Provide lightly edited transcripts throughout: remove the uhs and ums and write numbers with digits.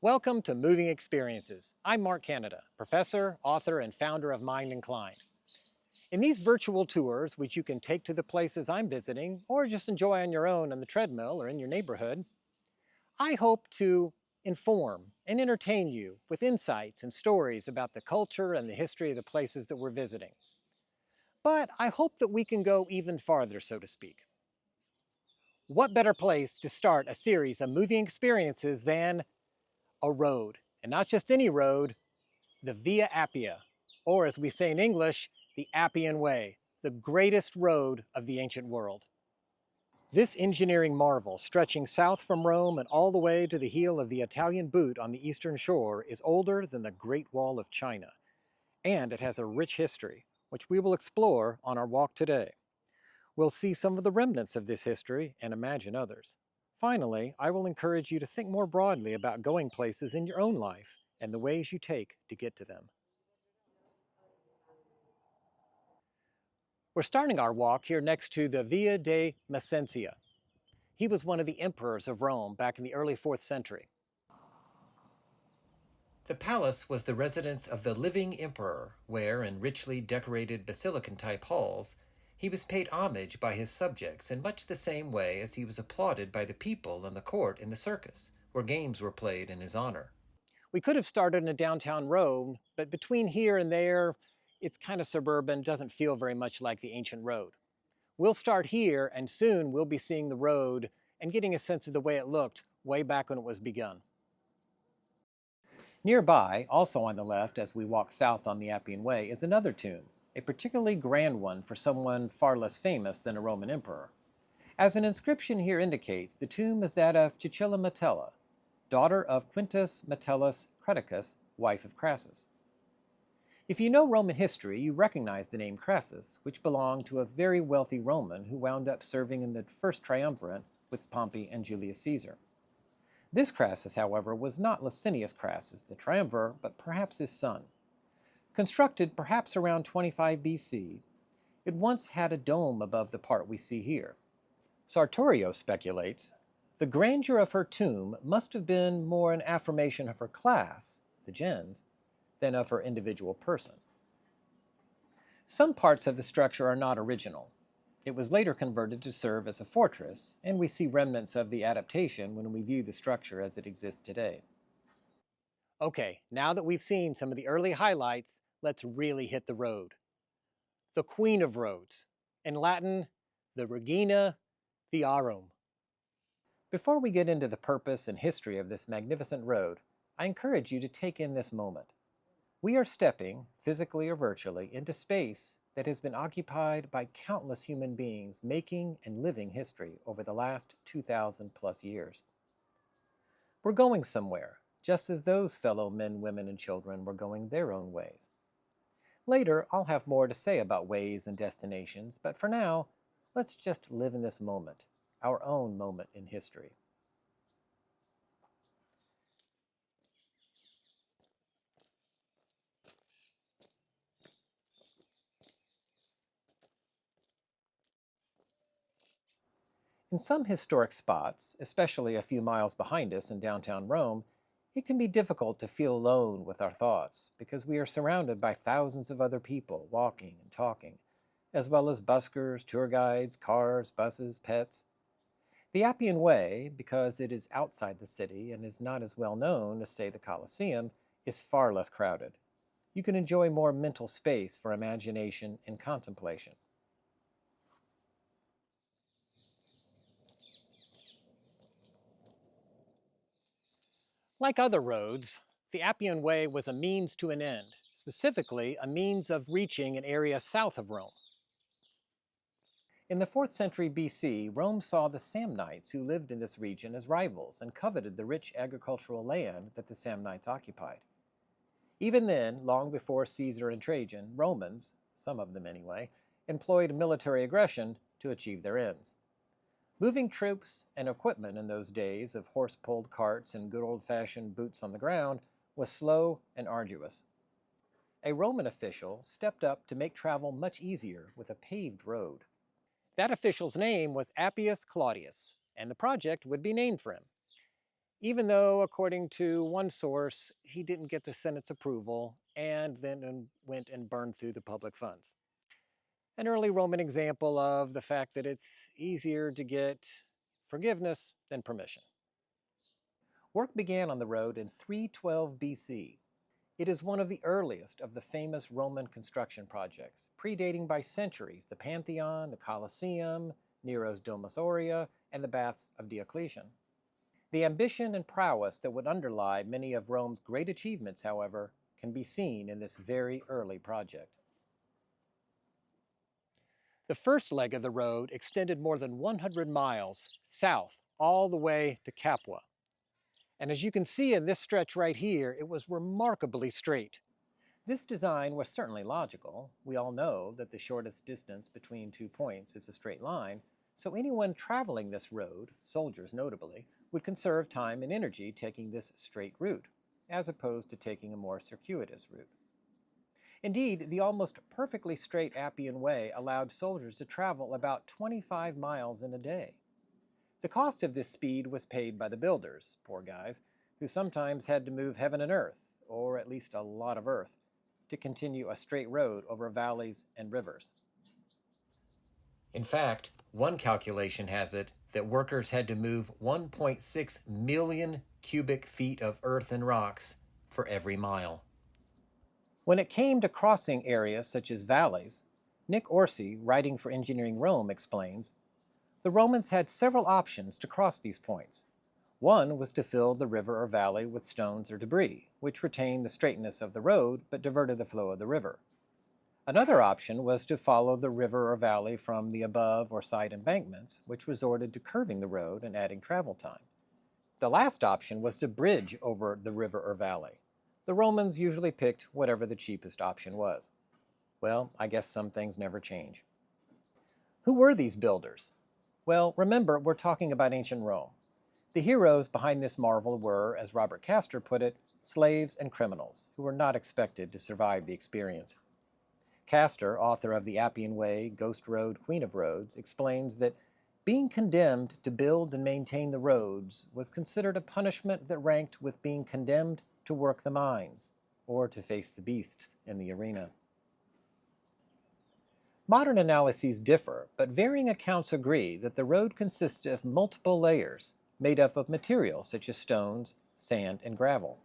Welcome to Moving Experiences. I'm Mark Canada, professor, author, and founder of Mind Inclined. In these virtual tours, which you can take to the places I'm visiting or just enjoy on your own on the treadmill or in your neighborhood, I hope to inform and entertain you with insights and stories about the culture and the history of the places that we're visiting. But I hope that we can go even farther, so to speak. What better place to start a series of moving experiences than a road, and not just any road, the Via Appia, or as we say in English, the Appian Way, the greatest road of the ancient world. This engineering marvel, stretching south from Rome and all the way to the heel of the Italian boot on the eastern shore, is older than the Great Wall of China, and it has a rich history, which we will explore on our walk today. We'll see some of the remnants of this history and imagine others. Finally, I will encourage you to think more broadly about going places in your own life and the ways you take to get to them. We're starting our walk here next to the Via de Messencia. He was one of the emperors of Rome back in the early 4th century. The palace was the residence of the living emperor, where, in richly decorated basilican-type halls, he was paid homage by his subjects in much the same way as he was applauded by the people and the court in the circus, where games were played in his honor. We could have started in downtown Rome, but between here and there, it's kind of suburban, doesn't feel very much like the ancient road. We'll start here, and soon we'll be seeing the road and getting a sense of the way it looked way back when it was begun. Nearby, also on the left as we walk south on the Appian Way, is another tomb, a particularly grand one for someone far less famous than a Roman emperor. As an inscription here indicates, the tomb is that of Cecilia Metella, daughter of Quintus Metellus Creticus, wife of Crassus. If you know Roman history, you recognize the name Crassus, which belonged to a very wealthy Roman who wound up serving in the first triumvirate with Pompey and Julius Caesar. This Crassus, however, was not Licinius Crassus, the triumvir, but perhaps his son. Constructed perhaps around 25 BC, it once had a dome above the part we see here. Sartorio speculates, the grandeur of her tomb must have been more an affirmation of her class, the gens, than of her individual person. Some parts of the structure are not original. It was later converted to serve as a fortress, and we see remnants of the adaptation when we view the structure as it exists today. Okay, now that we've seen some of the early highlights, let's really hit the road. The Queen of Roads, in Latin, the Regina Viarum. Before we get into the purpose and history of this magnificent road, I encourage you to take in this moment. We are stepping, physically or virtually, into space that has been occupied by countless human beings making and living history over the last 2,000 plus years. We're going somewhere, just as those fellow men, women, and children were going their own ways. Later, I'll have more to say about ways and destinations, but for now, let's just live in this moment, our own moment in history. In some historic spots, especially a few miles behind us in downtown Rome, it can be difficult to feel alone with our thoughts because we are surrounded by thousands of other people walking and talking, as well as buskers, tour guides, cars, buses, pets. The Appian Way, because it is outside the city and is not as well known as, say, the Colosseum, is far less crowded. You can enjoy more mental space for imagination and contemplation. Like other roads, the Appian Way was a means to an end, specifically a means of reaching an area south of Rome. In the 4th century BC, Rome saw the Samnites who lived in this region as rivals and coveted the rich agricultural land that the Samnites occupied. Even then, long before Caesar and Trajan, Romans, some of them anyway, employed military aggression to achieve their ends. Moving troops and equipment in those days of horse-pulled carts and good old-fashioned boots on the ground was slow and arduous. A Roman official stepped up to make travel much easier with a paved road. That official's name was Appius Claudius, and the project would be named for him. even though, according to one source, he didn't get the Senate's approval and then went and burned through the public funds. An early Roman example of the fact that it's easier to get forgiveness than permission. Work began on the road in 312 BC. It is one of the earliest of the famous Roman construction projects, predating by centuries the Pantheon, the Colosseum, Nero's Domus Aurea, and the Baths of Diocletian. The ambition and prowess that would underlie many of Rome's great achievements, however, can be seen in this very early project. The first leg of the road extended more than 100 miles south all the way to Capua. And as you can see in this stretch right here, it was remarkably straight. This design was certainly logical. We all know that the shortest distance between 2 points is a straight line, so anyone traveling this road, soldiers notably, would conserve time and energy taking this straight route, as opposed to taking a more circuitous route. Indeed, the almost perfectly straight Appian Way allowed soldiers to travel about 25 miles in a day. The cost of this speed was paid by the builders, poor guys, who sometimes had to move heaven and earth, or at least a lot of earth, to continue a straight road over valleys and rivers. In fact, one calculation has it that workers had to move 1.6 million cubic feet of earth and rocks for every mile. When it came to crossing areas such as valleys, Nick Orsi, writing for Engineering Rome, explains, the Romans had several options to cross these points. One was to fill the river or valley with stones or debris, which retained the straightness of the road but diverted the flow of the river. Another option was to follow the river or valley from the above or side embankments, which resorted to curving the road and adding travel time. The last option was to bridge over the river or valley. The Romans usually picked whatever the cheapest option was. Well, I guess some things never change. Who were these builders? Well, remember, we're talking about ancient Rome. The heroes behind this marvel were, as Robert Castor put it, slaves and criminals who were not expected to survive the experience. Castor, author of The Appian Way, Ghost Road, Queen of Roads, explains that being condemned to build and maintain the roads was considered a punishment that ranked with being condemned to work the mines or to face the beasts in the arena. Modern analyses differ, but varying accounts agree that the road consisted of multiple layers made up of materials such as stones, sand, and gravel.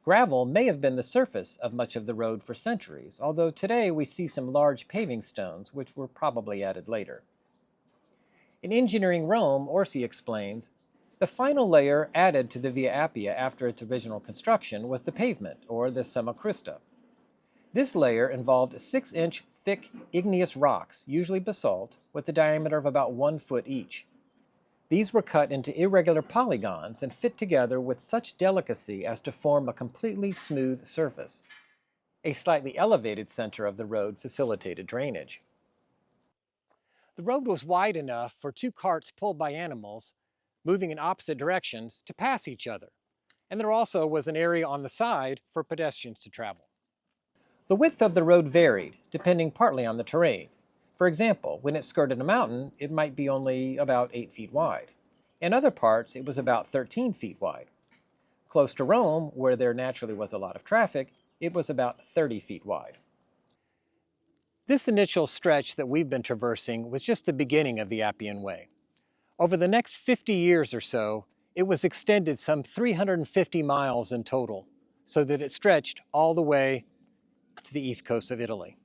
Gravel may have been the surface of much of the road for centuries, although today we see some large paving stones which were probably added later. In Engineering Rome, Orsi explains, the final layer added to the Via Appia after its original construction was the pavement, or the Summa Christa. This layer involved 6-inch thick igneous rocks, usually basalt, with a diameter of about 1 foot each. These were cut into irregular polygons and fit together with such delicacy as to form a completely smooth surface. A slightly elevated center of the road facilitated drainage. The road was wide enough for 2 carts pulled by animals, moving in opposite directions, to pass each other, and there also was an area on the side for pedestrians to travel. The width of the road varied, depending partly on the terrain. For example, when it skirted a mountain, it might be only about 8 feet wide. In other parts, it was about 13 feet wide. Close to Rome, where there naturally was a lot of traffic, it was about 30 feet wide. This initial stretch that we've been traversing was just the beginning of the Appian Way. Over the next 50 years or so, it was extended some 350 miles in total, so that it stretched all the way to the east coast of Italy.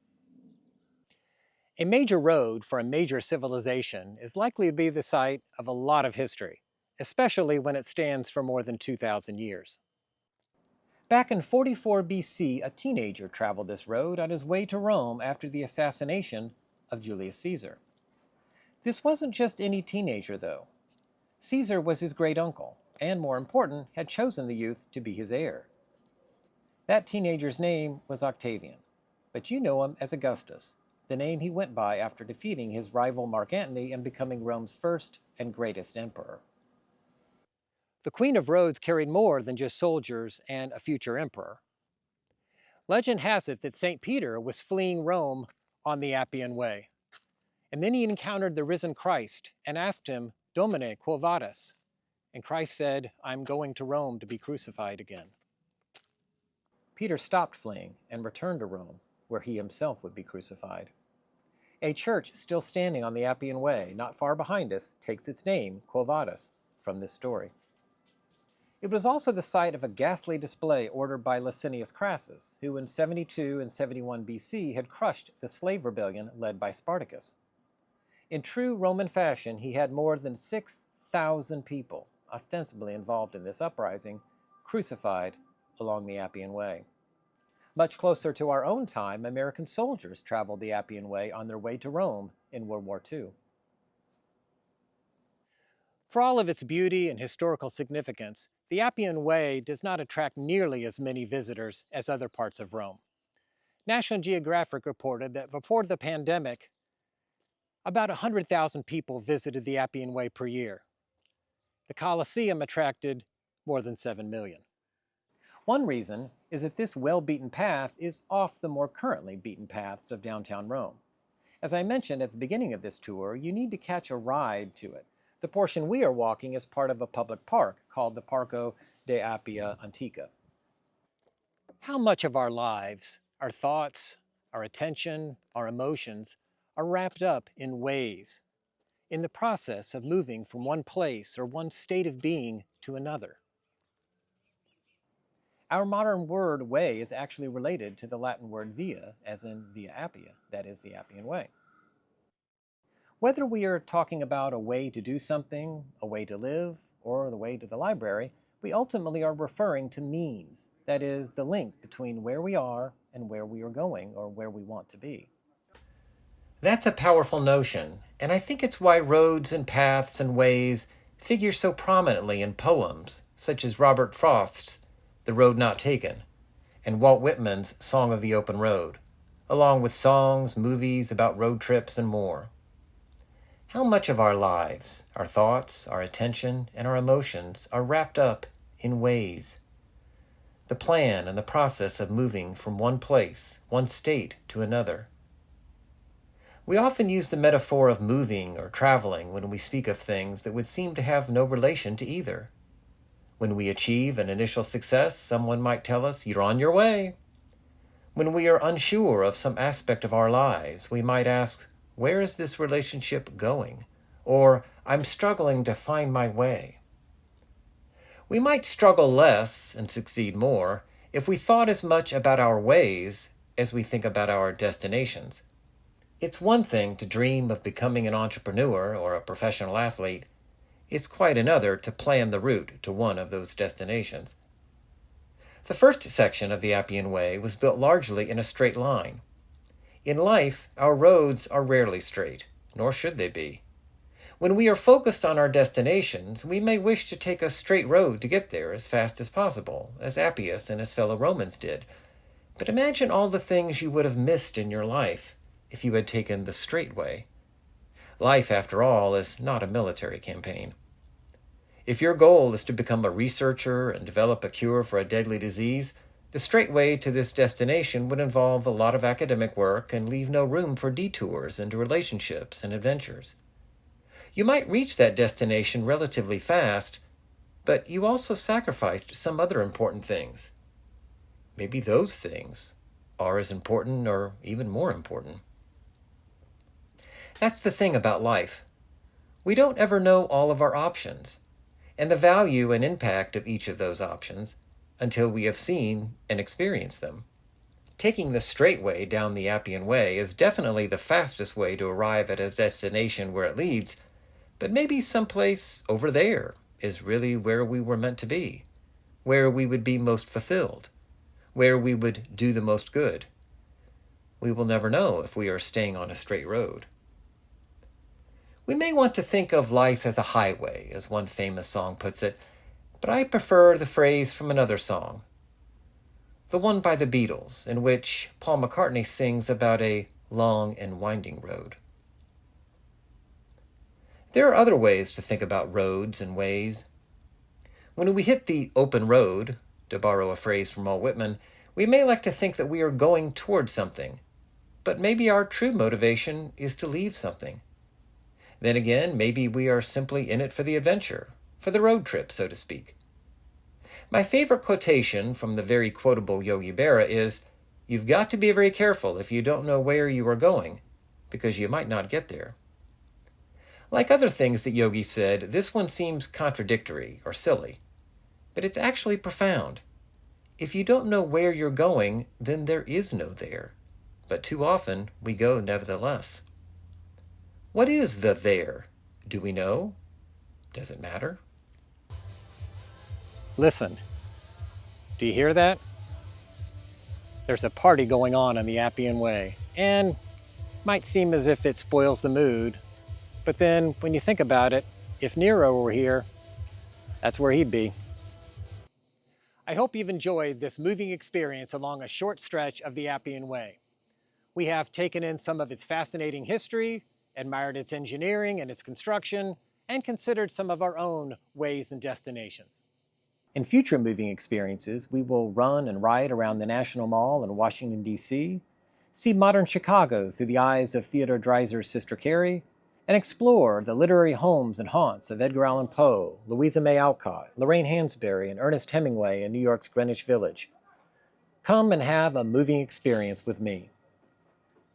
A major road for a major civilization is likely to be the site of a lot of history, especially when it stands for more than 2,000 years. Back in 44 BC, a teenager traveled this road on his way to Rome after the assassination of Julius Caesar. This wasn't just any teenager, though. Caesar was his great-uncle, and more important, had chosen the youth to be his heir. That teenager's name was Octavian, but you know him as Augustus, the name he went by after defeating his rival Mark Antony and becoming Rome's first and greatest emperor. The Queen of Roads carried more than just soldiers and a future emperor. Legend has it that St. Peter was fleeing Rome on the Appian Way, and then he encountered the risen Christ and asked him, Domine, quo vadis? and Christ said, "I'm going to Rome to be crucified again." Peter stopped fleeing and returned to Rome, where he himself would be crucified. A church still standing on the Appian Way, not far behind us, takes its name, Quo Vadis, from this story. It was also the site of a ghastly display ordered by Licinius Crassus, who in 72 and 71 BC had crushed the slave rebellion led by Spartacus. In true Roman fashion, he had more than 6,000 people, ostensibly involved in this uprising, crucified along the Appian Way. Much closer to our own time, American soldiers traveled the Appian Way on their way to Rome in World War II. For all of its beauty and historical significance, the Appian Way does not attract nearly as many visitors as other parts of Rome. National Geographic reported that before the pandemic, about 100,000 people visited the Appian Way per year. The Colosseum attracted more than 7 million. One reason is that this well-beaten path is off the more currently beaten paths of downtown Rome. As I mentioned at the beginning of this tour, you need to catch a ride to it. The portion we are walking is part of a public park called the Parco de Appia Antica. How much of our lives, our thoughts, our attention, our emotions, are wrapped up in ways, in the process of moving from one place or one state of being to another? Our modern word way is actually related to the Latin word via, as in via Appia, that is the Appian Way. Whether we are talking about a way to do something, a way to live, or the way to the library, we ultimately are referring to means, that is, the link between where we are and where we are going, or where we want to be. That's a powerful notion, and I think it's why roads and paths and ways figure so prominently in poems, such as Robert Frost's The Road Not Taken, and Walt Whitman's Song of the Open Road, along with songs, movies about road trips, and more. How much of our lives, our thoughts, our attention, and our emotions are wrapped up in ways? The plan and the process of moving from one place, one state, to another. We often use the metaphor of moving or traveling when we speak of things that would seem to have no relation to either. When we achieve an initial success, someone might tell us, "You're on your way." When we are unsure of some aspect of our lives, we might ask, "Where is this relationship going?" Or, "I'm struggling to find my way." We might struggle less and succeed more if we thought as much about our ways as we think about our destinations. It's one thing to dream of becoming an entrepreneur or a professional athlete. It's quite another to plan the route to one of those destinations. The first section of the Appian Way was built largely in a straight line. In life, our roads are rarely straight, nor should they be. When we are focused on our destinations, we may wish to take a straight road to get there as fast as possible, as Appius and his fellow Romans did. But imagine all the things you would have missed in your life if you had taken the straight way. Life, after all, is not a military campaign. If your goal is to become a researcher and develop a cure for a deadly disease, the straight way to this destination would involve a lot of academic work and leave no room for detours into relationships and adventures. You might reach that destination relatively fast, but you also sacrificed some other important things. Maybe those things are as important or even more important. That's the thing about life. We don't ever know all of our options, and the value and impact of each of those options until we have seen and experienced them. Taking the straight way down the Appian Way is definitely the fastest way to arrive at a destination where it leads, but maybe someplace over there is really where we were meant to be, where we would be most fulfilled, where we would do the most good. We will never know if we are staying on a straight road. We may want to think of life as a highway, as one famous song puts it, but I prefer the phrase from another song, the one by the Beatles, in which Paul McCartney sings about a long and winding road. There are other ways to think about roads and ways. When we hit the open road, to borrow a phrase from Walt Whitman, we may like to think that we are going toward something, but maybe our true motivation is to leave something. Then again, maybe we are simply in it for the adventure, for the road trip, so to speak. My favorite quotation from the very quotable Yogi Berra is, "You've got to be very careful if you don't know where you are going, because you might not get there." Like other things that Yogi said, this one seems contradictory or silly, but it's actually profound. If you don't know where you're going, then there is no there. But too often, we go nevertheless. What is the there? Do we know? Does it matter? Listen, do you hear that? There's a party going on the Appian Way, and might seem as if it spoils the mood, but then when you think about it, if Nero were here, that's where he'd be. I hope you've enjoyed this moving experience along a short stretch of the Appian Way. We have taken in some of its fascinating history, admired its engineering and its construction, and considered some of our own ways and destinations. In future moving experiences, we will run and ride around the National Mall in Washington, D.C., see modern Chicago through the eyes of Theodore Dreiser's Sister Carrie, and explore the literary homes and haunts of Edgar Allan Poe, Louisa May Alcott, Lorraine Hansberry, and Ernest Hemingway in New York's Greenwich Village. Come and have a moving experience with me.